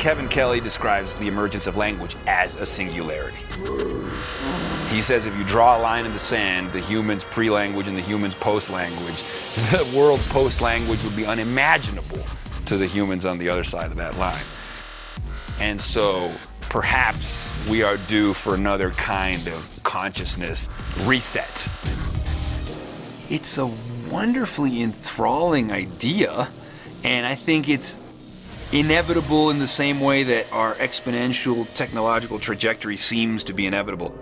Kevin Kelly describes the emergence of language as a singularity. He says if you draw a line in the sand, the humans pre-language and the humans post-language, the world post-language would be unimaginable to the humans on the other side of that line. And so perhaps we are due for another kind of consciousness reset. It's a wonderfully enthralling idea, and I think it's inevitable in the same way that our exponential technological trajectory seems to be inevitable.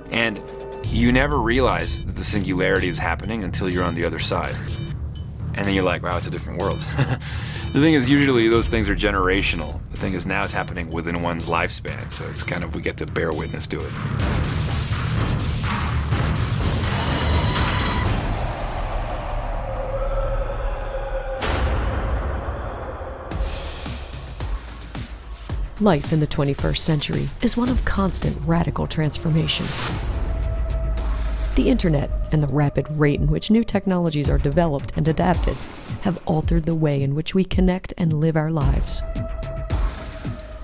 And you never realize that the singularity is happening until you're on the other side. And then you're like, wow, it's a different world. The thing is, usually those things are generational. The thing is, now it's happening within one's lifespan, so it's kind of, we get to bear witness to it. Life in the 21st century is one of constant radical transformation. The internet and the rapid rate in which new technologies are developed and adapted have altered the way in which we connect and live our lives.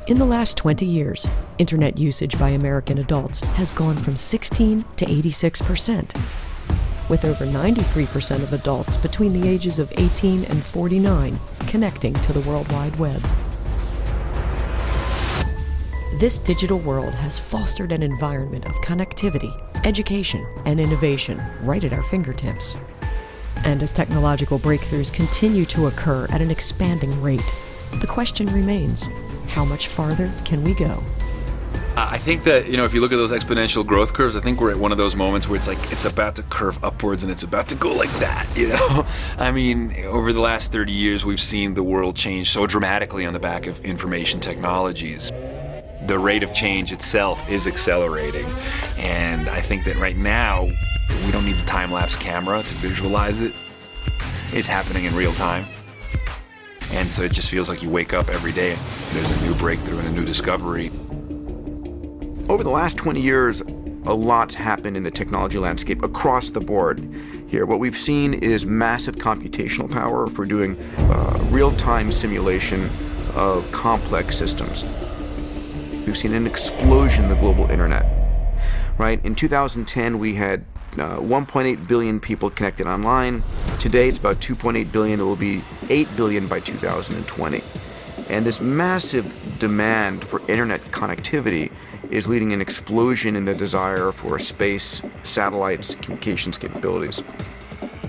In the last 20 years, internet usage by American adults has gone from 16 to 86%, with over 93% of adults between the ages of 18 and 49 connecting to the World Wide Web. This digital world has fostered an environment of connectivity, education, and innovation right at our fingertips. And as technological breakthroughs continue to occur at an expanding rate, the question remains, how much farther can we go? I think that, if you look at those exponential growth curves, I think we're at one of those moments where it's like it's about to curve upwards and it's about to go like that, I mean, over the last 30 years, we've seen the world change so dramatically on the back of information technologies. The rate of change itself is accelerating, and I think that right now we don't need the time-lapse camera to visualize it. It's happening in real time, and so it just feels like you wake up every day, there's a new breakthrough and a new discovery. Over the last 20 years, a lot's happened in the technology landscape across the board here. What we've seen is massive computational power for doing real-time simulation of complex systems. We've seen an explosion in the global internet, right? In 2010, we had 1.8 billion people connected online. Today, it's about 2.8 billion. It will be 8 billion by 2020. And this massive demand for internet connectivity is leading an explosion in the desire for space, satellites, communications capabilities.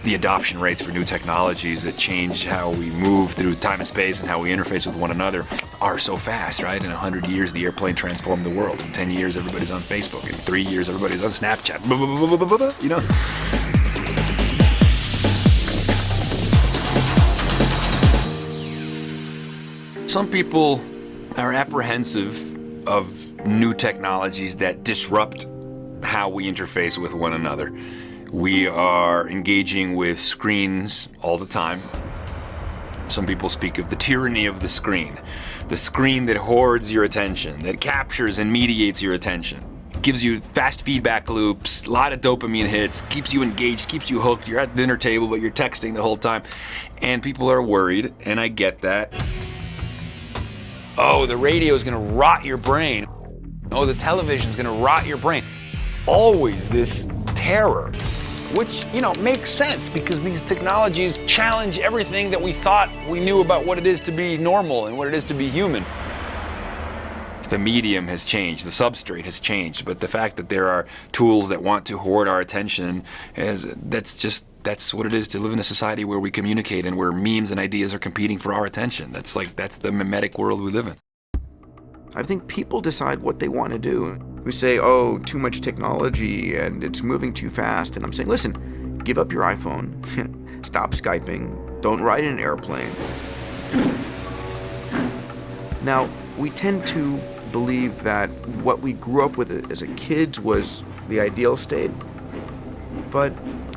The adoption rates for new technologies that change how we move through time and space and how we interface with one another are so fast, right? In 100 years, the airplane transformed the world. In 10 years, everybody's on Facebook. In 3 years, everybody's on Snapchat. Some people are apprehensive of new technologies that disrupt how we interface with one another. We are engaging with screens all the time. Some people speak of the tyranny of the screen that hoards your attention, that captures and mediates your attention. It gives you fast feedback loops, a lot of dopamine hits, keeps you engaged, keeps you hooked. You're at the dinner table, but you're texting the whole time. And people are worried, and I get that. Oh, the radio is gonna rot your brain. Oh, the television is gonna rot your brain. Always this terror, which, makes sense because these technologies challenge everything that we thought we knew about what it is to be normal and what it is to be human. The medium has changed, the substrate has changed, but the fact that there are tools that want to hoard our attention, that's what it is to live in a society where we communicate and where memes and ideas are competing for our attention. That's the mimetic world we live in. I think people decide what they want to do. We say, oh, too much technology and it's moving too fast. And I'm saying, listen, give up your iPhone, stop Skyping, don't ride in an airplane. Now, we tend to believe that what we grew up with as a kids was the ideal state. But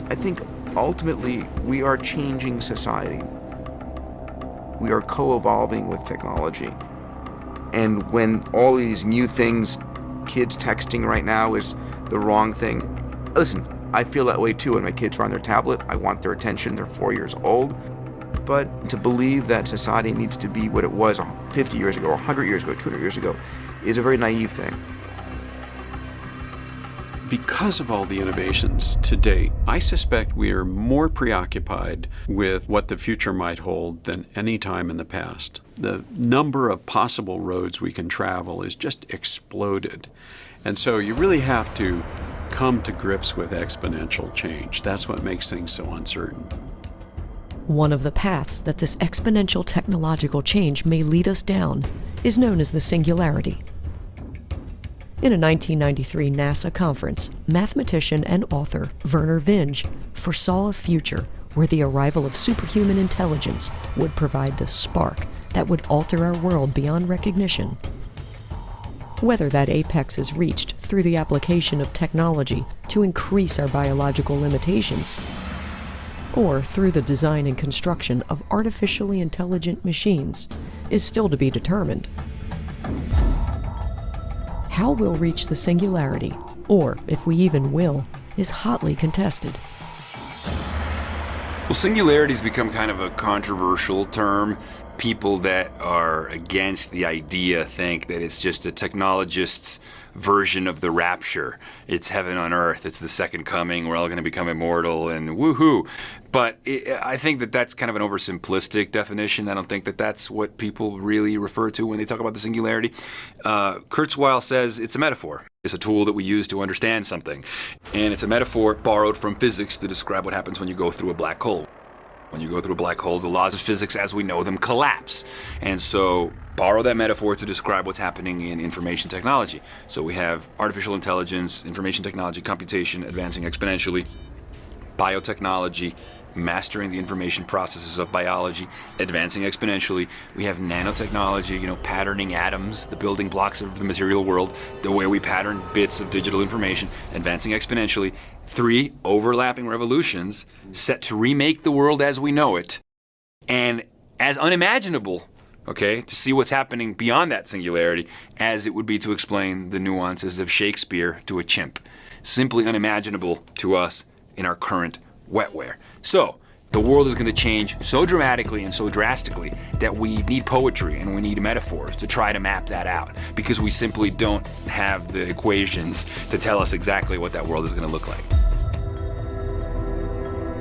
I think ultimately we are changing society. We are co-evolving with technology. And when all these new things, kids texting right now is the wrong thing. Listen, I feel that way too when my kids are on their tablet. I want their attention. They're 4 years old. but to believe that society needs to be what it was 50 years ago, 100 years ago, 200 years ago is a very naive thing. Because of all the innovations to date, I suspect we are more preoccupied with what the future might hold than any time in the past. The number of possible roads we can travel is just exploded. And so you really have to come to grips with exponential change. That's what makes things so uncertain. One of the paths that this exponential technological change may lead us down is known as the Singularity. In a 1993 NASA conference, mathematician and author Vernor Vinge foresaw a future where the arrival of superhuman intelligence would provide the spark that would alter our world beyond recognition. Whether that apex is reached through the application of technology to increase our biological limitations, or through the design and construction of artificially intelligent machines, is still to be determined. How we'll reach the singularity, or if we even will, is hotly contested. Well, singularity's become kind of a controversial term. People that are against the idea think that it's just a technologist's version of the rapture. It's heaven on earth. It's the second coming. We're all going to become immortal and woohoo. But I think that that's kind of an oversimplistic definition. I don't think that that's what people really refer to when they talk about the singularity. Kurzweil says it's a metaphor. It's a tool that we use to understand something. And it's a metaphor borrowed from physics to describe what happens when you go through a black hole. When you go through a black hole, the laws of physics as we know them collapse. And so borrow that metaphor to describe what's happening in information technology. So we have artificial intelligence, information technology, computation advancing exponentially, biotechnology, mastering the information processes of biology, advancing exponentially. We have nanotechnology, patterning atoms, the building blocks of the material world, the way we pattern bits of digital information, advancing exponentially. 3 overlapping revolutions set to remake the world as we know it, and as unimaginable, to see what's happening beyond that singularity as it would be to explain the nuances of Shakespeare to a chimp. Simply unimaginable to us in our current wetware. So, the world is going to change so dramatically and so drastically that we need poetry and we need metaphors to try to map that out, because we simply don't have the equations to tell us exactly what that world is going to look like.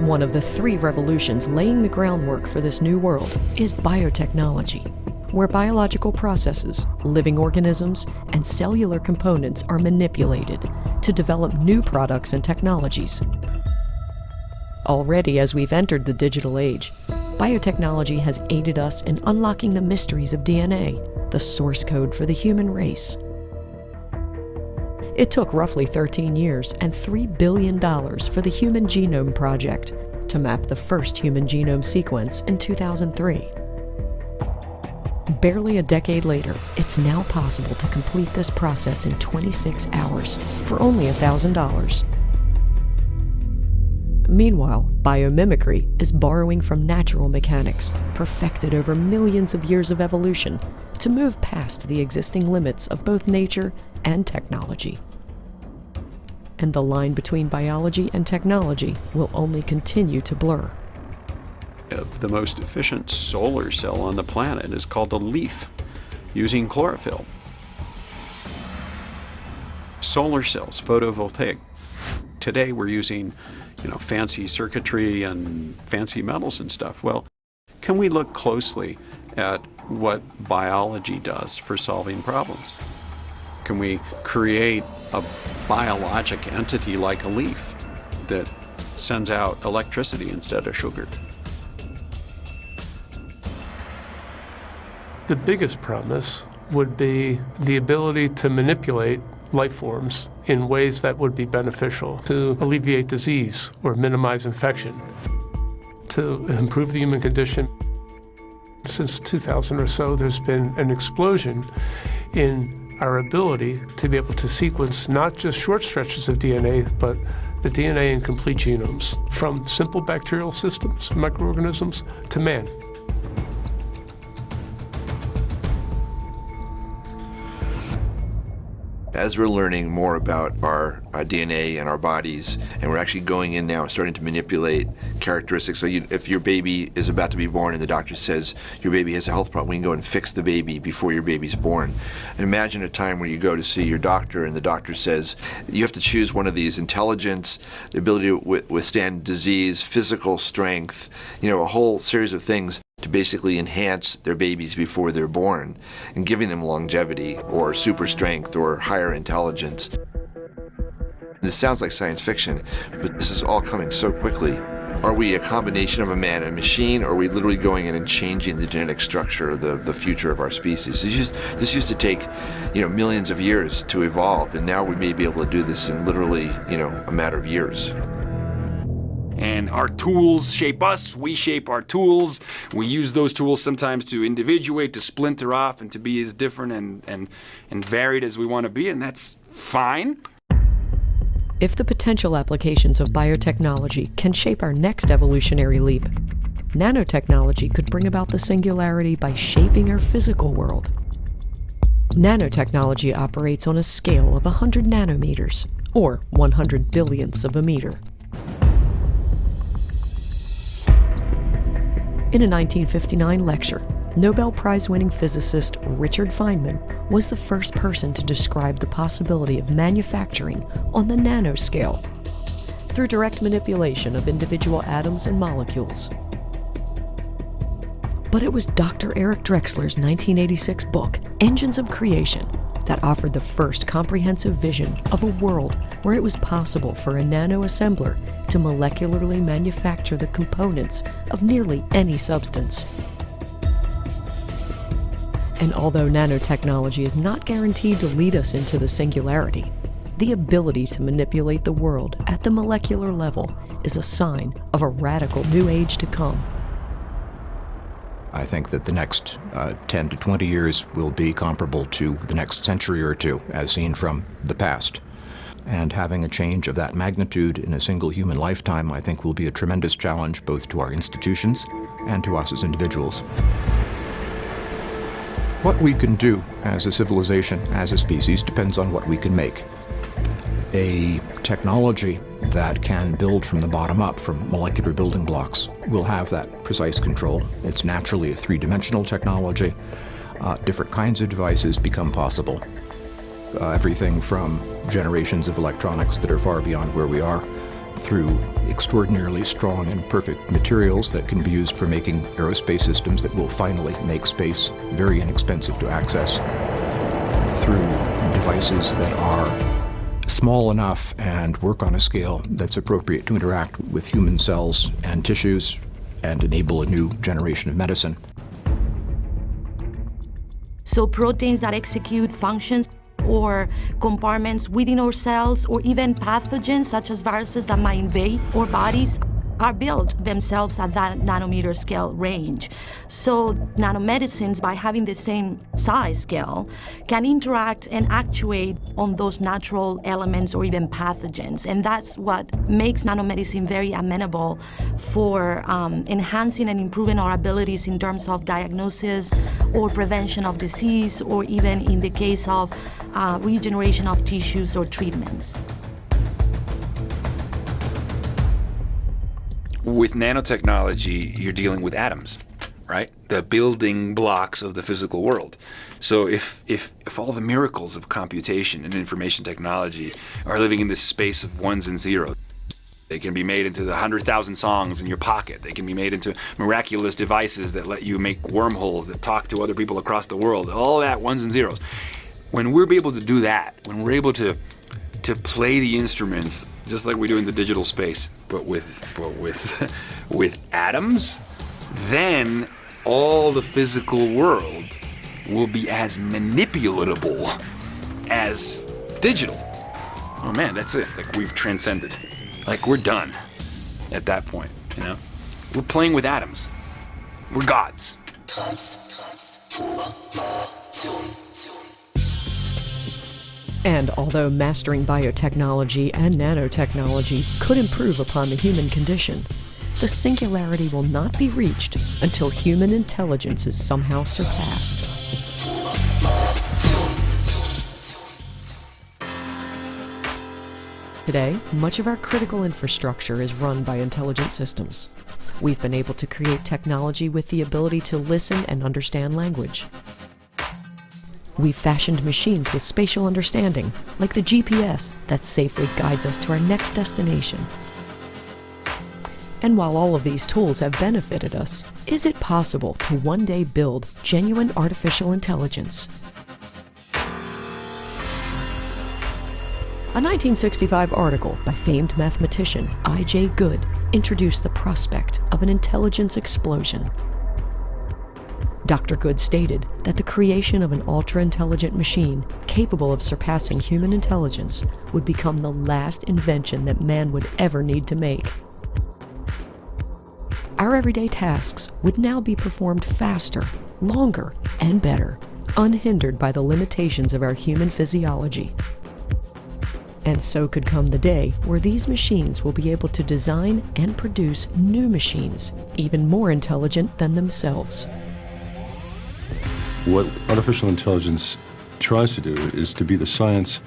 One of the 3 revolutions laying the groundwork for this new world is biotechnology, where biological processes, living organisms, and cellular components are manipulated to develop new products and technologies. Already, as we've entered the digital age, biotechnology has aided us in unlocking the mysteries of DNA, the source code for the human race. It took roughly 13 years and $3 billion for the Human Genome Project to map the first human genome sequence in 2003. Barely a decade later, it's now possible to complete this process in 26 hours for only $1,000. Meanwhile, biomimicry is borrowing from natural mechanics, perfected over millions of years of evolution, to move past the existing limits of both nature and technology. And the line between biology and technology will only continue to blur. The most efficient solar cell on the planet is called a leaf, using chlorophyll. Solar cells, photovoltaic. Today we're using fancy circuitry and fancy metals and stuff. Well, can we look closely at what biology does for solving problems? Can we create a biologic entity like a leaf that sends out electricity instead of sugar? The biggest promise would be the ability to manipulate life forms in ways that would be beneficial to alleviate disease or minimize infection, to improve the human condition. Since 2000 or so, there's been an explosion in our ability to be able to sequence not just short stretches of DNA, but the DNA in complete genomes, from simple bacterial systems, microorganisms, to man. As we're learning more about our DNA and our bodies, and we're actually going in now and starting to manipulate characteristics. So if your baby is about to be born and the doctor says your baby has a health problem, we can go and fix the baby before your baby's born. And imagine a time where you go to see your doctor and the doctor says you have to choose one of these: intelligence, the ability to withstand disease, physical strength, a whole series of things to basically enhance their babies before they're born, and giving them longevity or super strength or higher intelligence. This sounds like science fiction, but this is all coming so quickly. Are we a combination of a man and a machine, or are we literally going in and changing the genetic structure of the future of our species? This used to take, millions of years to evolve, and now we may be able to do this in literally, a matter of years. And our tools shape us, we shape our tools. We use those tools sometimes to individuate, to splinter off, and to be as different and varied as we want to be, and that's fine. If the potential applications of biotechnology can shape our next evolutionary leap, nanotechnology could bring about the singularity by shaping our physical world. Nanotechnology operates on a scale of 100 nanometers, or 100 billionths of a meter. In a 1959 lecture, Nobel Prize-winning physicist Richard Feynman was the first person to describe the possibility of manufacturing on the nanoscale through direct manipulation of individual atoms and molecules. But it was Dr. Eric Drexler's 1986 book, Engines of Creation, that offered the first comprehensive vision of a world where it was possible for a nanoassembler to molecularly manufacture the components of nearly any substance. And although nanotechnology is not guaranteed to lead us into the singularity, the ability to manipulate the world at the molecular level is a sign of a radical new age to come. I think that the next 10 to 20 years will be comparable to the next century or two, as seen from the past. And having a change of that magnitude in a single human lifetime, I think, will be a tremendous challenge both to our institutions and to us as individuals. What we can do as a civilization, as a species, depends on what we can make. A technology that can build from the bottom up, from molecular building blocks, will have that precise control. It's naturally a three-dimensional technology. Different kinds of devices become possible. Everything from generations of electronics that are far beyond where we are, through extraordinarily strong and perfect materials that can be used for making aerospace systems that will finally make space very inexpensive to access, through devices that are small enough and work on a scale that's appropriate to interact with human cells and tissues and enable a new generation of medicine. So proteins that execute functions or compartments within our cells, or even pathogens such as viruses that might invade our bodies, are built themselves at that nanometer scale range. So nanomedicines, by having the same size scale, can interact and actuate on those natural elements or even pathogens. And that's what makes nanomedicine very amenable for enhancing and improving our abilities in terms of diagnosis or prevention of disease, or even in the case of regeneration of tissues or treatments. With nanotechnology, you're dealing with atoms, right? The building blocks of the physical world. So if all the miracles of computation and information technology are living in this space of ones and zeros, they can be made into the 100,000 songs in your pocket. They can be made into miraculous devices that let you make wormholes that talk to other people across the world. All that ones and zeros. When we're able to do that, when we're able to play the instruments just like we do in the digital space, but with atoms, then all the physical world will be as manipulatable as digital. Oh man, that's it. Like, we've transcended. Like, we're done at that point, you know? We're playing with atoms. We're gods. And although mastering biotechnology and nanotechnology could improve upon the human condition, the singularity will not be reached until human intelligence is somehow surpassed. Today, much of our critical infrastructure is run by intelligent systems. We've been able to create technology with the ability to listen and understand language. We've fashioned machines with spatial understanding, like the GPS that safely guides us to our next destination. And while all of these tools have benefited us, is it possible to one day build genuine artificial intelligence? A 1965 article by famed mathematician I.J. Good introduced the prospect of an intelligence explosion. Dr. Good stated that the creation of an ultra-intelligent machine capable of surpassing human intelligence would become the last invention that man would ever need to make. Our everyday tasks would now be performed faster, longer, and better, unhindered by the limitations of our human physiology. And so could come the day where these machines will be able to design and produce new machines, even more intelligent than themselves. What artificial intelligence tries to do is to be the science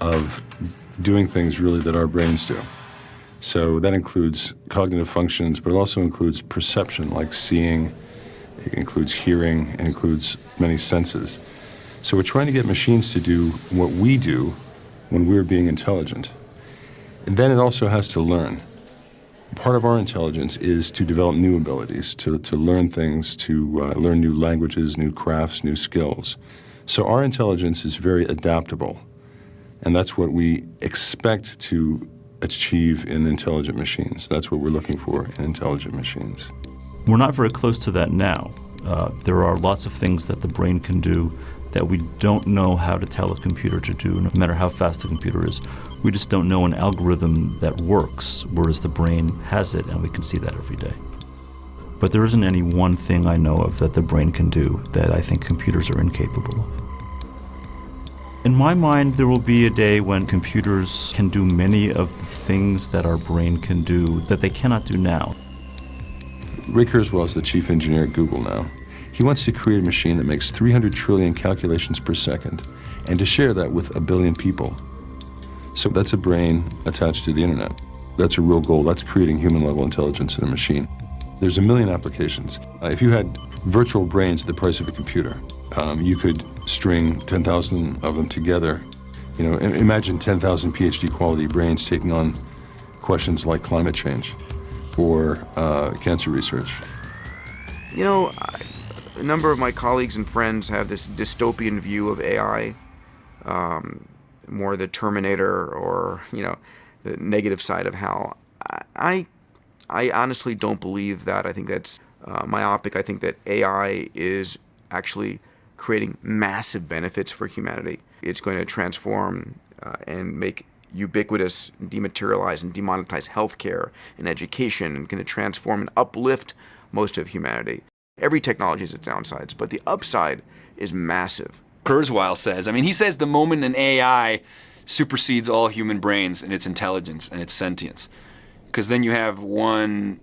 of doing things really that our brains do. So that includes cognitive functions, but it also includes perception, like seeing, it includes hearing, it includes many senses. So we're trying to get machines to do what we do when we're being intelligent. And then it also has to learn. Part of our intelligence is to develop new abilities, to learn things, to learn new languages, new crafts, new skills. So our intelligence is very adaptable, and that's what we expect to achieve in intelligent machines. That's what we're looking for in intelligent machines. We're not very close to that now. There are lots of things that the brain can do that we don't know how to tell a computer to do, no matter how fast the computer is. We just don't know an algorithm that works, whereas the brain has it, and we can see that every day. But there isn't any one thing I know of that the brain can do that I think computers are incapable of. In my mind, there will be a day when computers can do many of the things that our brain can do that they cannot do now. Ray Kurzweil is the chief engineer at Google now. He wants to create a machine that makes 300 trillion calculations per second and to share that with 1 billion people. So that's a brain attached to the internet. That's a real goal. That's creating human-level intelligence in a machine. There's 1 million applications. If you had virtual brains at the price of a computer, you could string 10,000 of them together. You know, imagine 10,000 PhD quality brains taking on questions like climate change or cancer research. You know, a number of my colleagues and friends have this dystopian view of AI, more the Terminator or, you know, the negative side of HAL. I honestly don't believe that. I think that's myopic. I think that AI is actually creating massive benefits for humanity. It's going to transform and make ubiquitous, dematerialize and demonetize healthcare and education, and going to transform and uplift most of humanity. Every technology has its downsides, but the upside is massive. Kurzweil says, he says the moment an AI supersedes all human brains in its intelligence and its sentience, because then you have one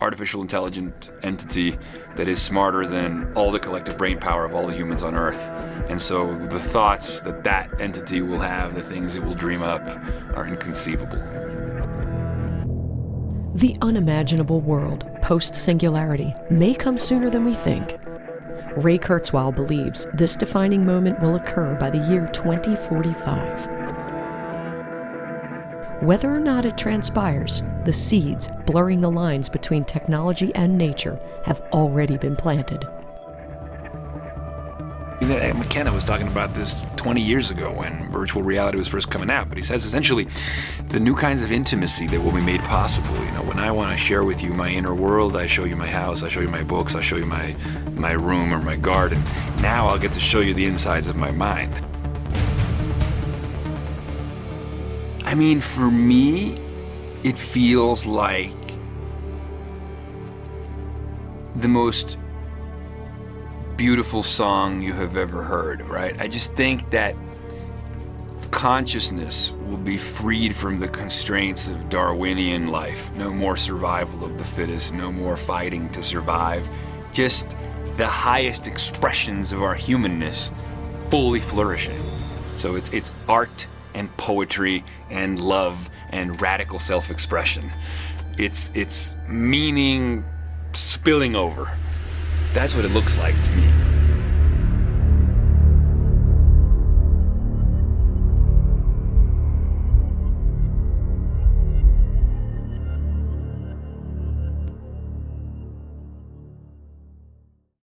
artificial intelligent entity that is smarter than all the collective brain power of all the humans on Earth. And so the thoughts that that entity will have, the things it will dream up, are inconceivable. The unimaginable world, post-singularity, may come sooner than we think. Ray Kurzweil believes this defining moment will occur by the year 2045. Whether or not it transpires, the seeds blurring the lines between technology and nature have already been planted. McKenna was talking about this 20 years ago when virtual reality was first coming out, but he says essentially the new kinds of intimacy that will be made possible. You know, when I want to share with you my inner world, I show you my house, I show you my books, I show you my room or my garden. Now I'll get to show you the insides of my mind. For me, it feels like the most beautiful song you have ever heard, right? I just think that consciousness will be freed from the constraints of Darwinian life. No more survival of the fittest, no more fighting to survive. Just the highest expressions of our humanness fully flourishing. So it's art and poetry and love and radical self-expression. It's meaning spilling over. That's what it looks like to me.